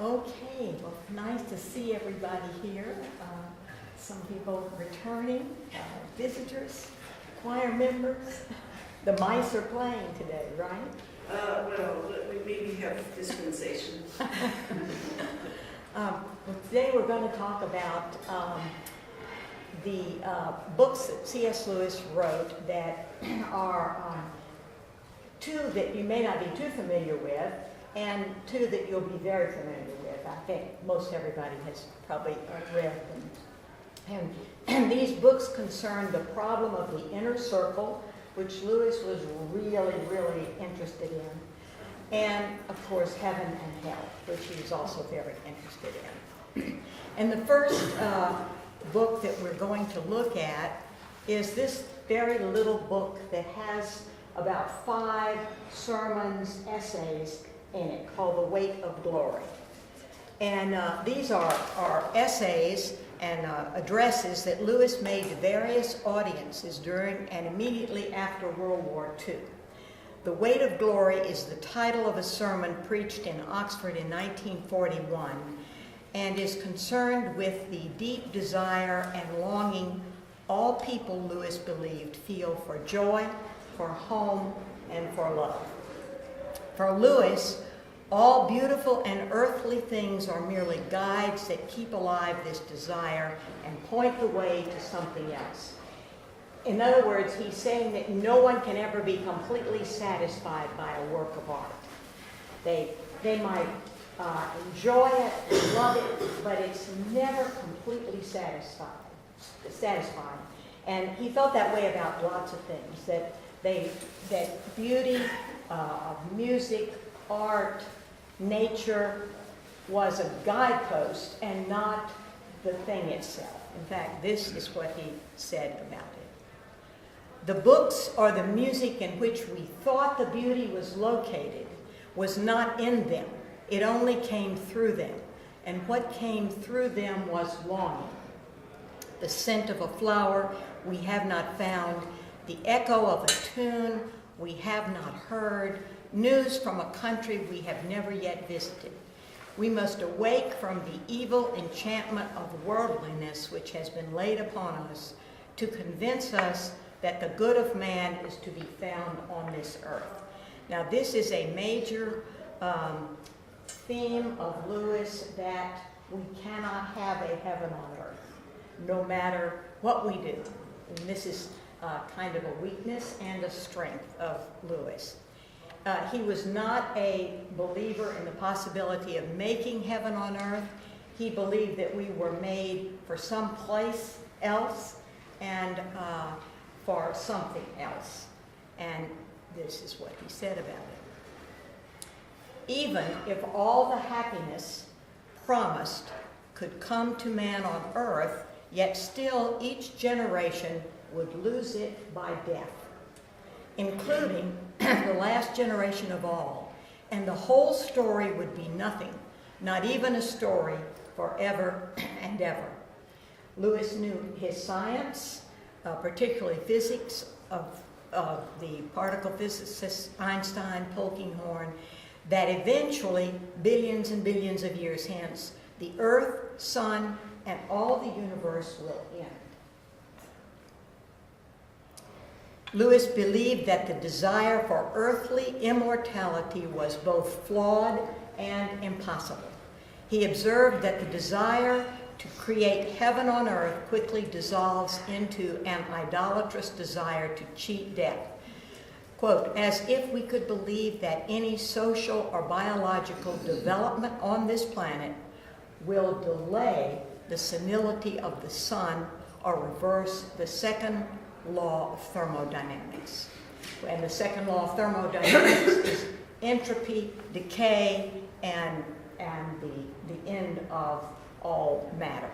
Okay, well, nice to see everybody here. Some people returning, visitors, choir members. The mice are playing today, right? Well, we maybe have dispensation. Well, today we're going to talk about the books that C.S. Lewis wrote that are two that you may not be too familiar with, and two that you'll be very familiar with. I think most everybody has probably read them. And these books concern the problem of the inner circle, which Lewis was really, really interested in, and of course heaven and hell, which he was also very interested in. And the first book that we're going to look at is this very little book that has about 5 sermons, essays in it, called The Weight of Glory. And these are essays and addresses that Lewis made to various audiences during and immediately after World War II. The Weight of Glory is the title of a sermon preached in Oxford in 1941 and is concerned with the deep desire and longing all people, Lewis believed, feel for joy, for home, and for love. For Lewis, all beautiful and earthly things are merely guides that keep alive this desire and point the way to something else. In other words, he's saying that no one can ever be completely satisfied by a work of art. They might enjoy it, love it, but it's never completely satisfying. And he felt that way about lots of things, that beauty of music, art, nature was a guidepost and not the thing itself. In fact, this is what he said about it. The books or the music in which we thought the beauty was located was not in them. It only came through them. And what came through them was longing. The scent of a flower we have not found, the echo of a tune we have not heard, news from a country we have never yet visited. We must awake from the evil enchantment of worldliness which has been laid upon us to convince us that the good of man is to be found on this earth. Now, this is a major theme of Lewis, that we cannot have a heaven on earth, no matter what we do. And this is kind of a weakness and a strength of Lewis. He was not a believer in the possibility of making heaven on earth. He believed that we were made for some place else and for something else. And this is what he said about it. Even if all the happiness promised could come to man on earth, yet still each generation would lose it by death, including the last generation of all, and the whole story would be nothing, not even a story forever and ever. Lewis knew his science, particularly physics of the particle physicists Einstein, Polkinghorne, that eventually, billions and billions of years hence, the earth, sun, and all the universe will end. Lewis believed that the desire for earthly immortality was both flawed and impossible. He observed that the desire to create heaven on earth quickly dissolves into an idolatrous desire to cheat death. Quote, as if we could believe that any social or biological development on this planet will delay the senility of the sun or reverse the second law of thermodynamics. And the second law of thermodynamics is entropy, decay, and the end of all matter.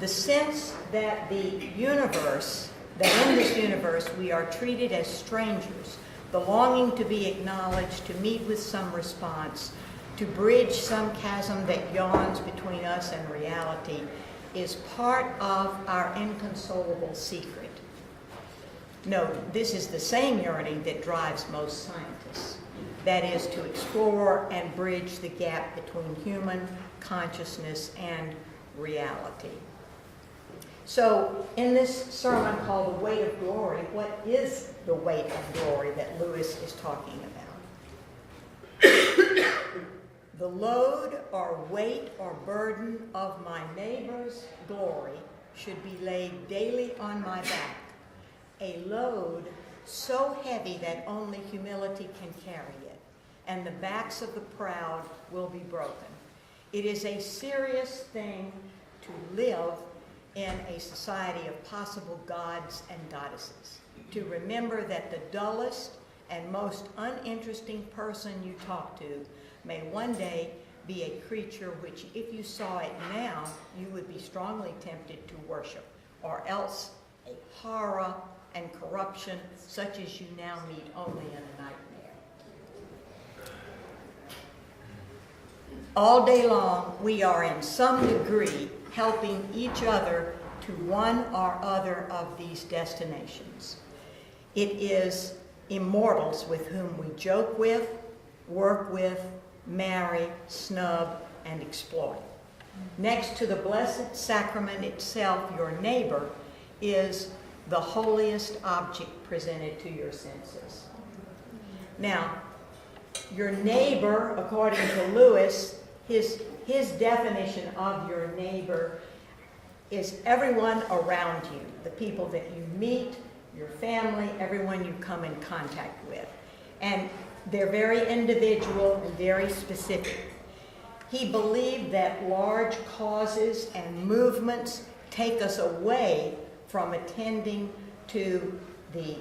The sense that the universe, that in this universe we are treated as strangers, the longing to be acknowledged, to meet with some response, to bridge some chasm that yawns between us and reality, is part of our inconsolable secret. Note, this is the same yearning that drives most scientists. That is, to explore and bridge the gap between human consciousness and reality. So, in this sermon called The Weight of Glory, what is the weight of glory that Lewis is talking about? The load or weight or burden of my neighbor's glory should be laid daily on my back, a load so heavy that only humility can carry it, and the backs of the proud will be broken. It is a serious thing to live in a society of possible gods and goddesses, to remember that the dullest and most uninteresting person you talk to may one day be a creature which, if you saw it now, you would be strongly tempted to worship, or else a horror and corruption such as you now meet only in a nightmare. All day long, we are in some degree helping each other to one or other of these destinations. It is immortals with whom we joke with, work with, marry, snub, and exploit. Next to the Blessed Sacrament itself, your neighbor is the holiest object presented to your senses. Now, your neighbor, according to Lewis, his definition of your neighbor is everyone around you, the people that you meet, your family, everyone you come in contact with. And they're very individual and very specific. He believed that large causes and movements take us away from attending to the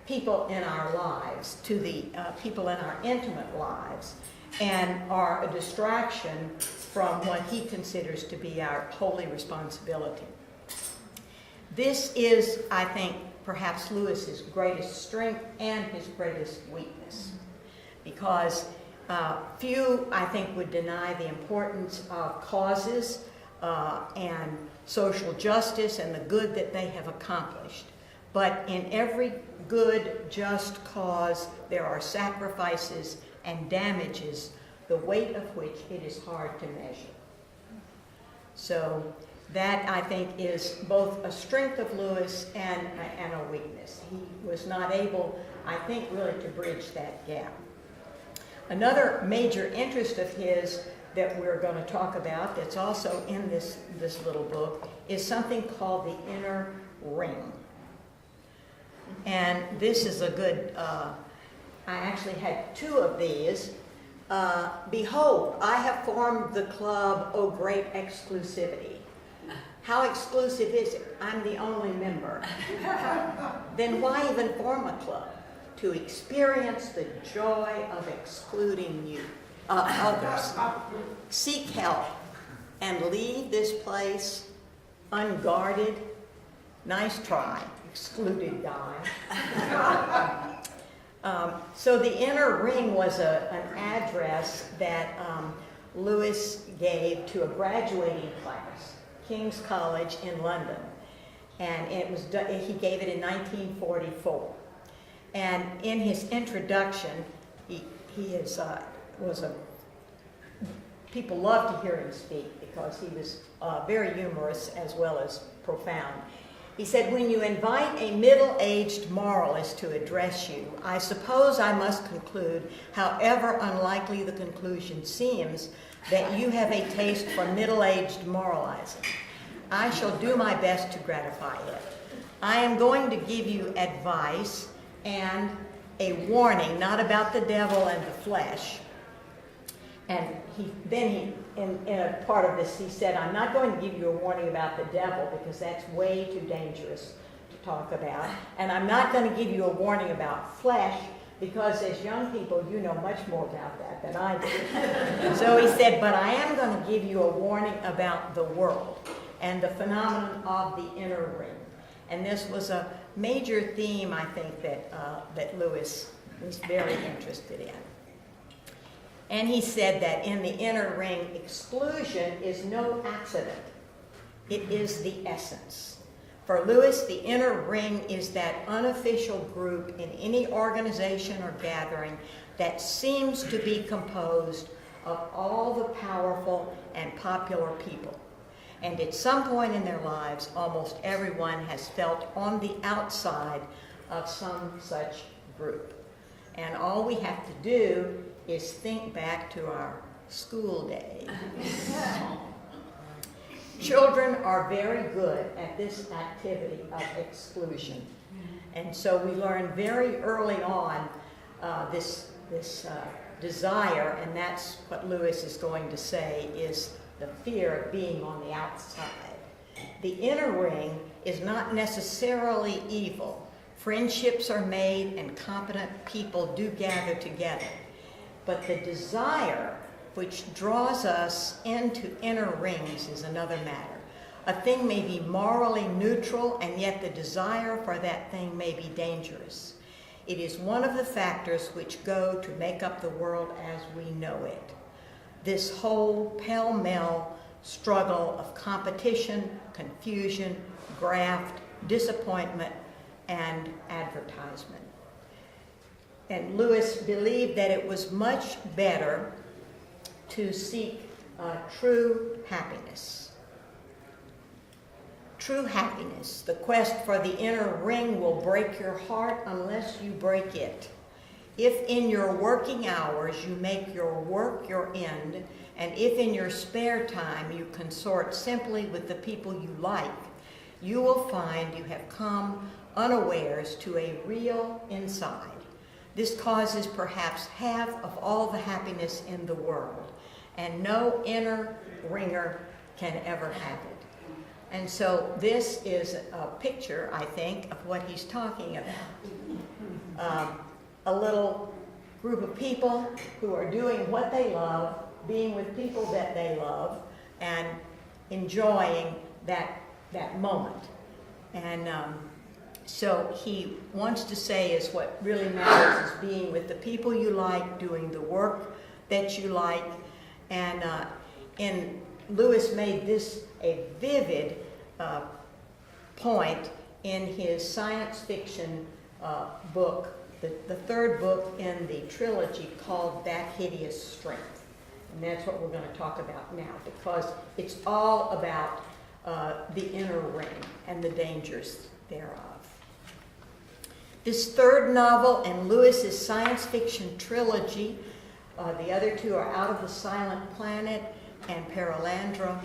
people in our lives, to the people in our intimate lives, and are a distraction from what he considers to be our holy responsibility. This is, I think, perhaps Lewis's greatest strength and his greatest weakness, because few, I think, would deny the importance of causes and social justice and the good that they have accomplished. But in every good, just cause, there are sacrifices and damages, the weight of which it is hard to measure. So that, I think, is both a strength of Lewis and a weakness. He was not able, I think, really to bridge that gap. Another major interest of his that we're going to talk about, that's also in this little book, is something called the inner ring. And this is a good, I actually had two of these. Behold, I have formed the club, O great exclusivity. How exclusive is it? I'm the only member. Then why even form a club? To experience the joy of excluding you, others. Seek help and leave this place unguarded. Nice try, excluded guy. So the inner ring was an address that Lewis gave to a graduating class, King's College in London, and he gave it in 1944. And in his introduction, people loved to hear him speak because he was very humorous as well as profound. He said, when you invite a middle-aged moralist to address you, I suppose I must conclude, however unlikely the conclusion seems, that you have a taste for middle-aged moralizing. I shall do my best to gratify it. I am going to give you advice and a warning, not about the devil and the flesh. And in a part of this, he said, I'm not going to give you a warning about the devil because that's way too dangerous to talk about. And I'm not going to give you a warning about flesh because as young people, you know much more about that than I do. So he said, but I am going to give you a warning about the world and the phenomenon of the inner ring. And this was a major theme, I think, that Lewis was very interested in. And he said that in the inner ring, exclusion is no accident. It is the essence. For Lewis, the inner ring is that unofficial group in any organization or gathering that seems to be composed of all the powerful and popular people. And at some point in their lives, almost everyone has felt on the outside of some such group. And all we have to do is think back to our school days. Children are very good at this activity of exclusion. And so we learn very early on this desire, and that's what Lewis is going to say is the fear of being on the outside. The inner ring is not necessarily evil. Friendships are made and competent people do gather together. But the desire which draws us into inner rings is another matter. A thing may be morally neutral, and yet the desire for that thing may be dangerous. It is one of the factors which go to make up the world as we know it. This whole pell-mell struggle of competition, confusion, graft, disappointment, and advertisement. And Lewis believed that it was much better to seek true happiness. True happiness, the quest for the inner ring, will break your heart unless you break it. If in your working hours you make your work your end, and if in your spare time you consort simply with the people you like, you will find you have come unawares to a real inside. This causes perhaps half of all the happiness in the world, and no inner ringer can ever have it. And so this is a picture, I think, of what he's talking about. A little group of people who are doing what they love, being with people that they love, and enjoying that moment. And so he wants to say is what really matters is being with the people you like, doing the work that you like. And Lewis made this a vivid point in his science fiction book, the third book in the trilogy called That Hideous Strength. And that's what we're going to talk about now, because it's all about the inner ring and the dangers thereof. This third novel in Lewis's science fiction trilogy, the other two are Out of the Silent Planet and Perelandra,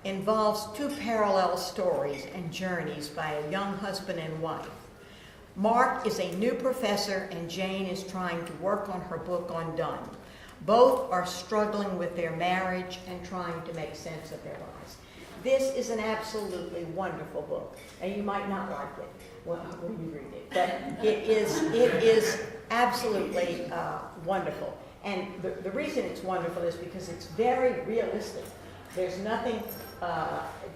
involves two parallel stories and journeys by a young husband and wife. Mark is a new professor and Jane is trying to work on her book on Donne. Both are struggling with their marriage and trying to make sense of their lives. This is an absolutely wonderful book, and you might not like it when you read it, but it is absolutely wonderful. And the reason it's wonderful is because it's very realistic. There's nothing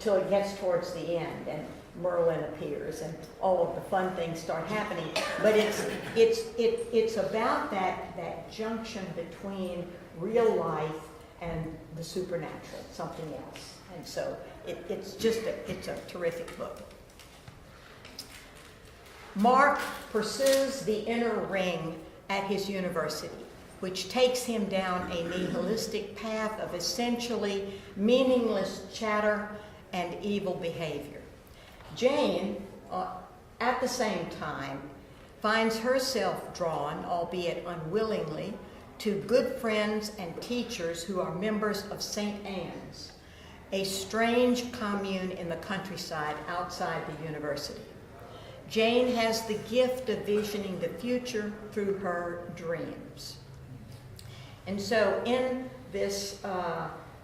till it gets towards the end, and Merlin appears, and all of the fun things start happening. But it's about that junction between real life and the supernatural, something else. And so it's a terrific book. Mark pursues the inner ring at his university, which takes him down a nihilistic path of essentially meaningless chatter and evil behavior. Jane, at the same time, finds herself drawn, albeit unwillingly, to good friends and teachers who are members of St. Anne's, a strange commune in the countryside outside the university. Jane has the gift of visioning the future through her dreams. And so in this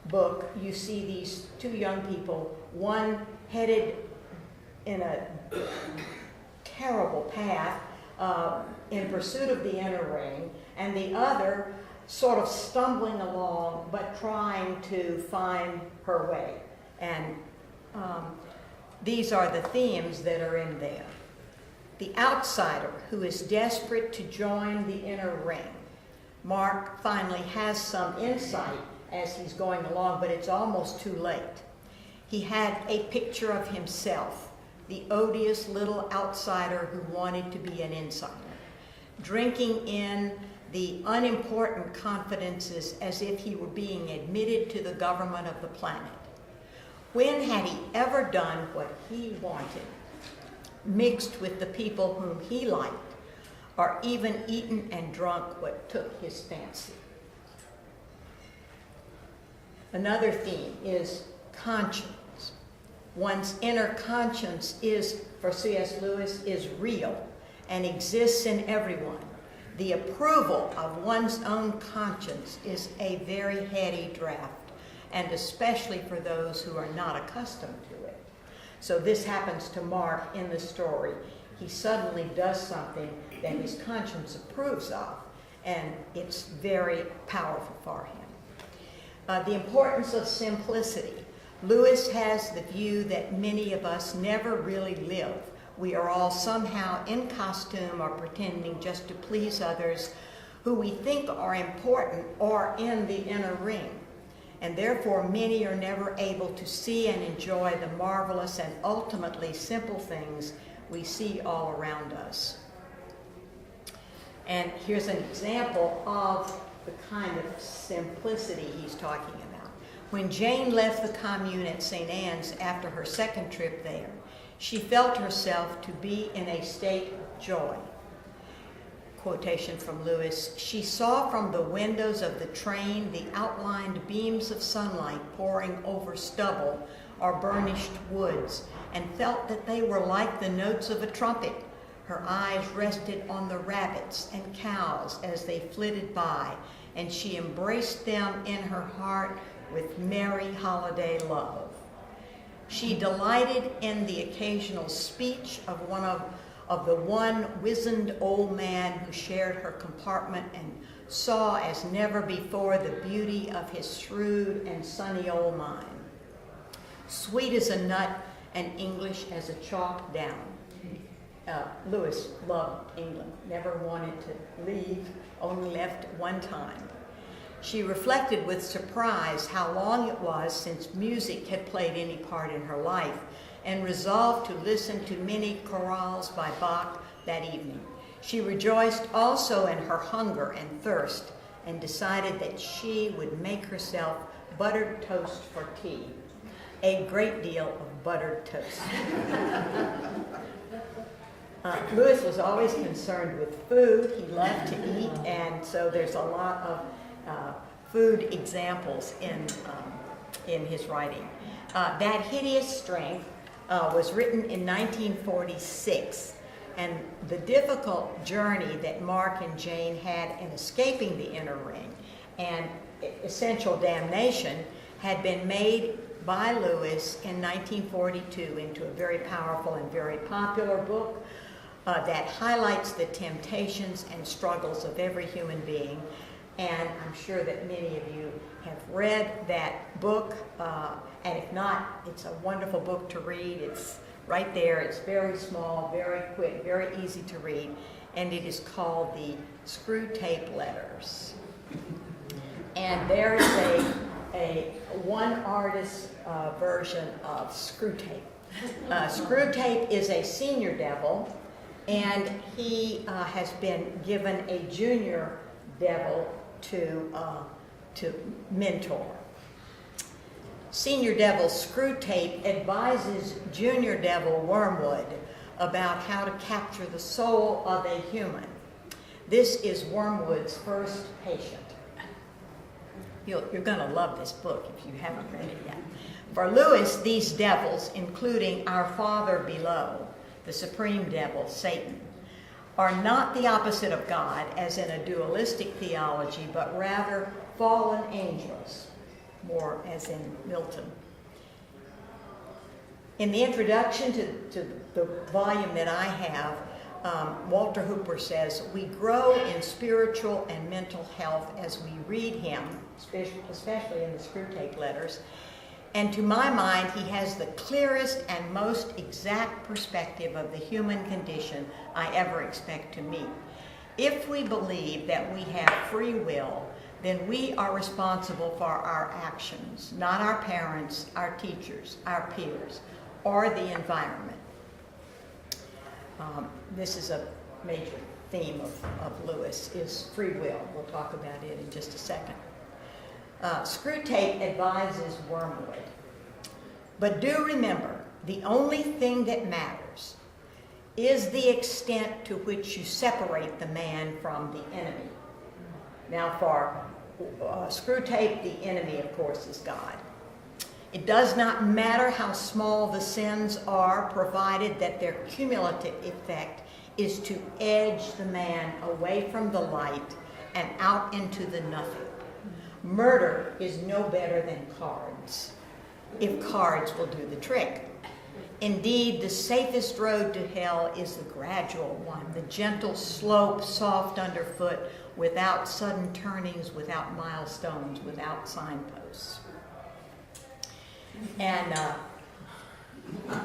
book, you see these two young people, one headed in a terrible path in pursuit of the inner ring, and the other sort of stumbling along but trying to find her way. And these are the themes that are in there. The outsider who is desperate to join the inner ring. Mark finally has some insight as he's going along, but it's almost too late. He had a picture of himself, the odious little outsider who wanted to be an insider, drinking in the unimportant confidences as if he were being admitted to the government of the planet. When had he ever done what he wanted, mixed with the people whom he liked, or even eaten and drunk what took his fancy? Another theme is conscience. One's inner conscience is, for C.S. Lewis, is real and exists in everyone. The approval of one's own conscience is a very heady draft, and especially for those who are not accustomed to it. So this happens to Mark in the story. He suddenly does something that his conscience approves of, and it's very powerful for him. The importance of simplicity. Lewis has the view that many of us never really live. We are all somehow in costume or pretending just to please others who we think are important or in the inner ring. And therefore, many are never able to see and enjoy the marvelous and ultimately simple things we see all around us. And here's an example of the kind of simplicity he's talking about. When Jane left the commune at St. Anne's after her second trip there, she felt herself to be in a state of joy. Quotation from Lewis, "She saw from the windows of the train the outlined beams of sunlight pouring over stubble or burnished woods, and felt that they were like the notes of a trumpet. Her eyes rested on the rabbits and cows as they flitted by, and she embraced them in her heart with merry holiday love. She delighted in the occasional speech of the one wizened old man who shared her compartment, and saw as never before the beauty of his shrewd and sunny old mind. Sweet as a nut and English as a chalk down." Lewis loved England, never wanted to leave, only left one time. She reflected with surprise how long it was since music had played any part in her life, and resolved to listen to many chorales by Bach that evening. She rejoiced also in her hunger and thirst, and decided that she would make herself buttered toast for tea. A great deal of buttered toast. Lewis was always concerned with food. He loved to eat, and so there's a lot of food examples in his writing. That Hideous Strength was written in 1946, and the difficult journey that Mark and Jane had in escaping the inner ring and essential damnation had been made by Lewis in 1942 into a very powerful and very popular book that highlights the temptations and struggles of every human being. And I'm sure that many of you have read that book, and if not, it's a wonderful book to read. It's right there. It's very small, very quick, very easy to read, and it is called the Screwtape Letters. And there is a one artist version of Screwtape. Screwtape is a senior devil, and he has been given a junior devil to mentor. Senior devil Screwtape advises junior devil Wormwood about how to capture the soul of a human. This is Wormwood's first patient. You're going to love this book if you haven't read it yet. For Lewis, these devils, including our Father below, the supreme devil, Satan, are not the opposite of God, as in a dualistic theology, but rather fallen angels, more as in Milton. In the introduction to the volume that I have, Walter Hooper says, "We grow in spiritual and mental health as we read him," especially in the Screwtape Letters, and to my mind, he has the clearest and most exact perspective of the human condition I ever expect to meet. If we believe that we have free will, then we are responsible for our actions, not our parents, our teachers, our peers, or the environment. this is a major theme of Lewis, is free will. We'll talk about it in just a second. Screwtape advises Wormwood, but do remember, the only thing that matters is the extent to which you separate the man from the enemy. Now for Screwtape, the enemy, of course, is God. It does not matter how small the sins are, provided that their cumulative effect is to edge the man away from the light and out into the nothing. Murder is no better than cards, if cards will do the trick. Indeed, the safest road to hell is the gradual one, the gentle slope, soft underfoot, without sudden turnings, without milestones, without signposts. And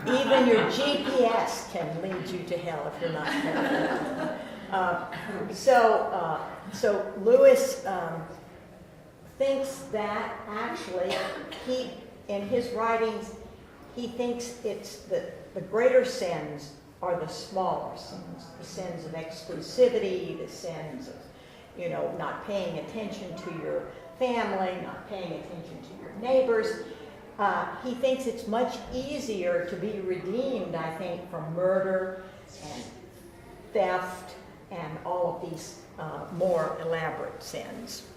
even your GPS can lead you to hell if you're not careful. So Lewis thinks that actually in his writings, he thinks it's the greater sins are the smaller sins, the sins of exclusivity, the sins of, not paying attention to your family, not paying attention to your neighbors. He thinks it's much easier to be redeemed, I think, from murder and theft and all of these more elaborate sins.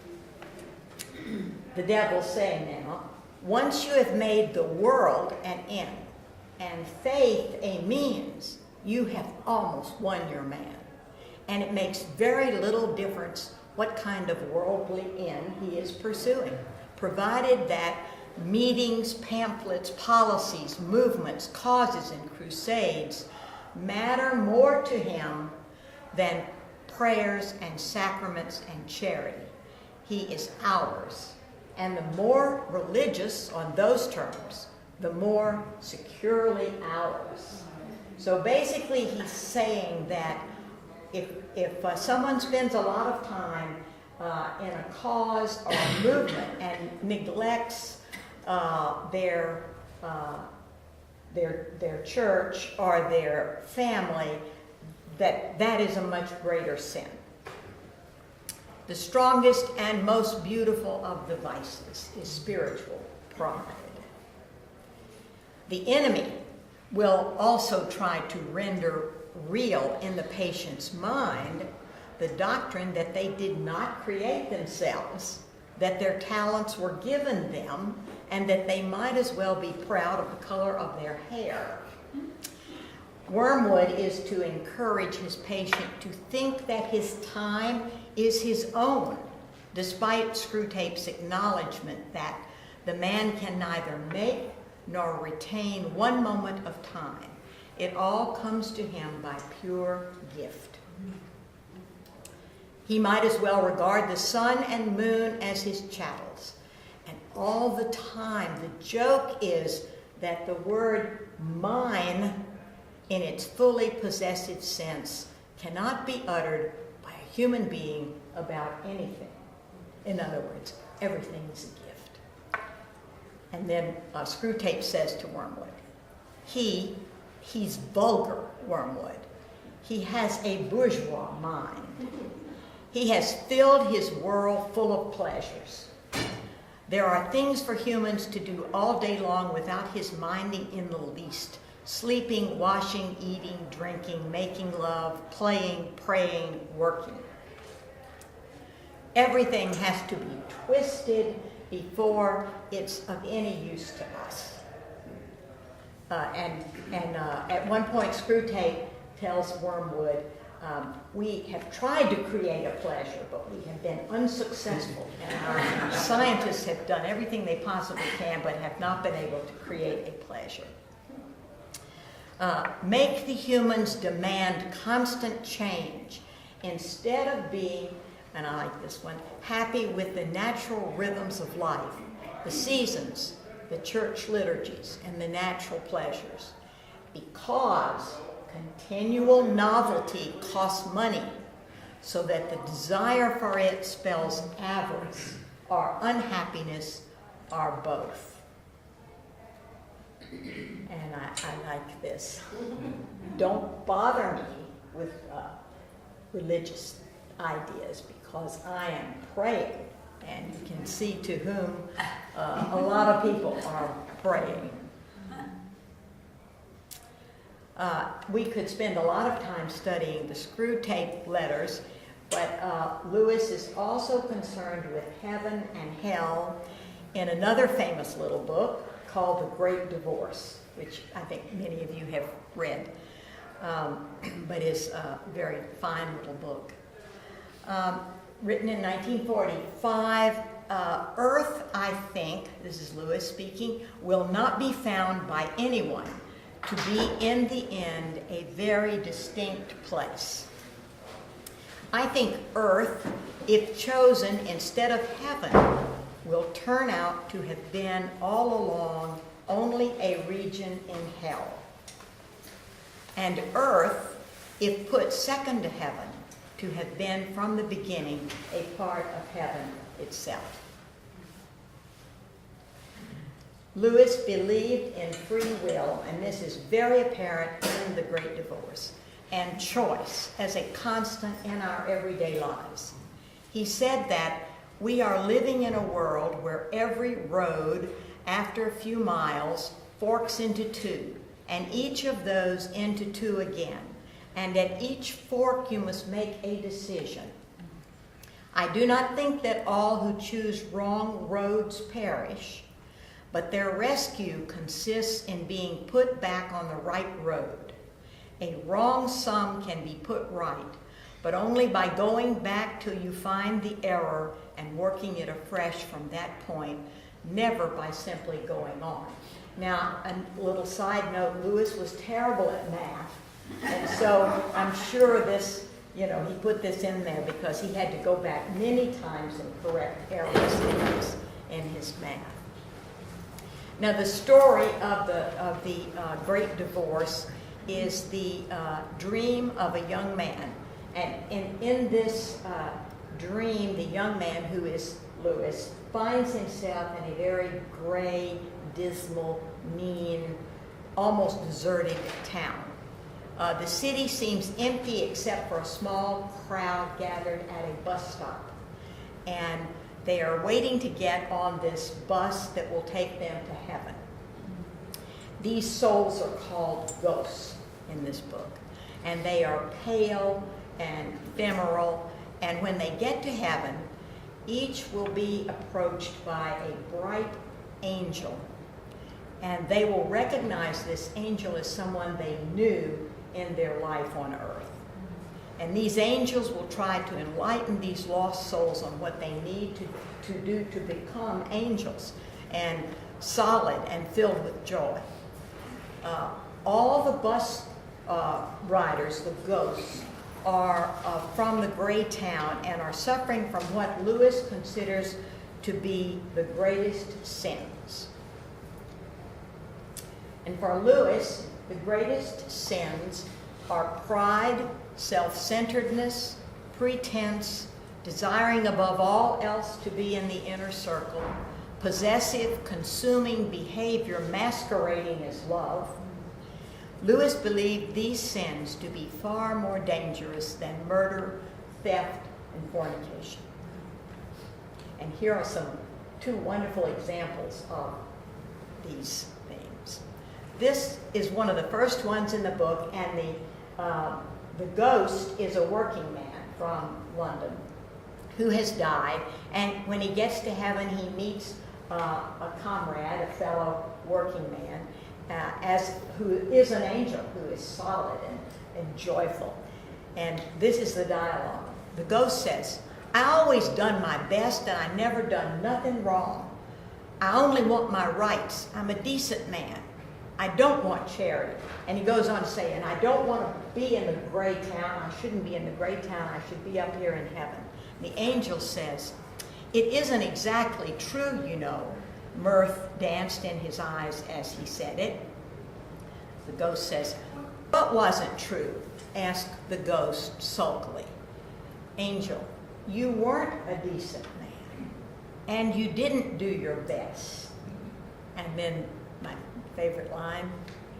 The devil's saying now, once you have made the world an end and faith a means, you have almost won your man. And it makes very little difference what kind of worldly end he is pursuing, provided that meetings, pamphlets, policies, movements, causes, and crusades matter more to him than prayers and sacraments and charity. He is ours. And the more religious on those terms, the more securely ours. So basically he's saying that if someone spends a lot of time in a cause or a movement and neglects their church or their family, that is a much greater sin. The strongest and most beautiful of the vices is spiritual pride. The enemy will also try to render real in the patient's mind the doctrine that they did not create themselves, that their talents were given them, and that they might as well be proud of the color of their hair. Wormwood is to encourage his patient to think that his time is his own, despite Screwtape's acknowledgement that the man can neither make nor retain one moment of time. It all comes to him by pure gift. He might as well regard the sun and moon as his chattels. And all the time, the joke is that the word mine, in its fully possessive sense, cannot be uttered by a human being about anything. In other words, everything is a gift. And then Screwtape says to Wormwood, he's vulgar, Wormwood. He has a bourgeois mind. He has filled his world full of pleasures. There are things for humans to do all day long without his minding in the least. Sleeping, washing, eating, drinking, making love, playing, praying, working. Everything has to be twisted before it's of any use to us. At one point, Screwtape tells Wormwood, we have tried to create a pleasure, but we have been unsuccessful. And our scientists have done everything they possibly can, but have not been able to create a pleasure. Make the humans demand constant change instead of being, and I like this one, happy with the natural rhythms of life, the seasons, the church liturgies, and the natural pleasures. Because continual novelty costs money, so that the desire for it spells avarice or unhappiness or both. And I like this. Don't bother me with religious ideas because I am praying. And you can see to whom a lot of people are praying. We could spend a lot of time studying the Screwtape letters, but Lewis is also concerned with heaven and hell in another famous little book called The Great Divorce, which I think many of you have read, but is a very fine little book. Written in 1945, Earth, I think, this is Lewis speaking, will not be found by anyone to be in the end a very distinct place. I think Earth, if chosen instead of heaven, will turn out to have been all along only a region in hell. And Earth, if put second to heaven, to have been from the beginning a part of heaven itself. Lewis believed in free will, and this is very apparent in The Great Divorce, and choice as a constant in our everyday lives. He said that we are living in a world where every road, after a few miles, forks into two, and each of those into two again. And at each fork you must make a decision. I do not think that all who choose wrong roads perish, but their rescue consists in being put back on the right road. A wrong sum can be put right, but only by going back till you find the error and working it afresh from that point, never by simply going on. Now, a little side note, Lewis was terrible at math, and so I'm sure this, he put this in there because he had to go back many times and correct errors in his math. Now, the story of the Great Divorce is the dream of a young man. And in this dream, the young man, who is Lewis, finds himself in a very gray, dismal, mean, almost deserted town. The city seems empty except for a small crowd gathered at a bus stop. And they are waiting to get on this bus that will take them to heaven. These souls are called ghosts in this book. And they are pale and ephemeral. And when they get to heaven, each will be approached by a bright angel. And they will recognize this angel as someone they knew in their life on earth. And these angels will try to enlighten these lost souls on what they need to do to become angels and solid and filled with joy. All the bus riders, the ghosts, are from the gray town and are suffering from what Lewis considers to be the greatest sins. And for Lewis, the greatest sins are pride, self-centeredness, pretense, desiring above all else to be in the inner circle, possessive, consuming behavior masquerading as love. Lewis believed these sins to be far more dangerous than murder, theft, and fornication. And here are two wonderful examples of these themes. This is one of the first ones in the book, and the ghost is a working man from London who has died, and when he gets to heaven, he meets a comrade, a fellow working man, who is an angel, who is solid and joyful. And this is the dialogue. The ghost says, "I always done my best and I never done nothing wrong. I only want my rights. I'm a decent man. I don't want charity." And he goes on to say, "And I don't want to be in the gray town. I shouldn't be in the gray town. I should be up here in heaven." The angel says, "It isn't exactly true, you know." Mirth danced in his eyes as he said it. The ghost says, "What wasn't true?" asked the ghost sulkily. "Angel, you weren't a decent man, and you didn't do your best." And then my favorite line.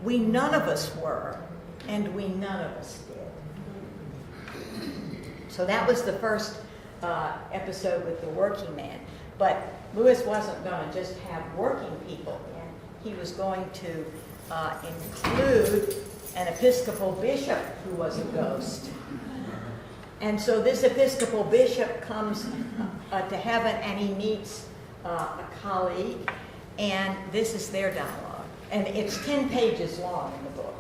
We none of us were, and we none of us did. So that was the first episode with the working man. But Lewis wasn't going to just have working people in. He was going to include an Episcopal bishop who was a ghost. And so this Episcopal bishop comes to heaven, and he meets a colleague, and this is their dialogue. And it's 10 pages long in the book.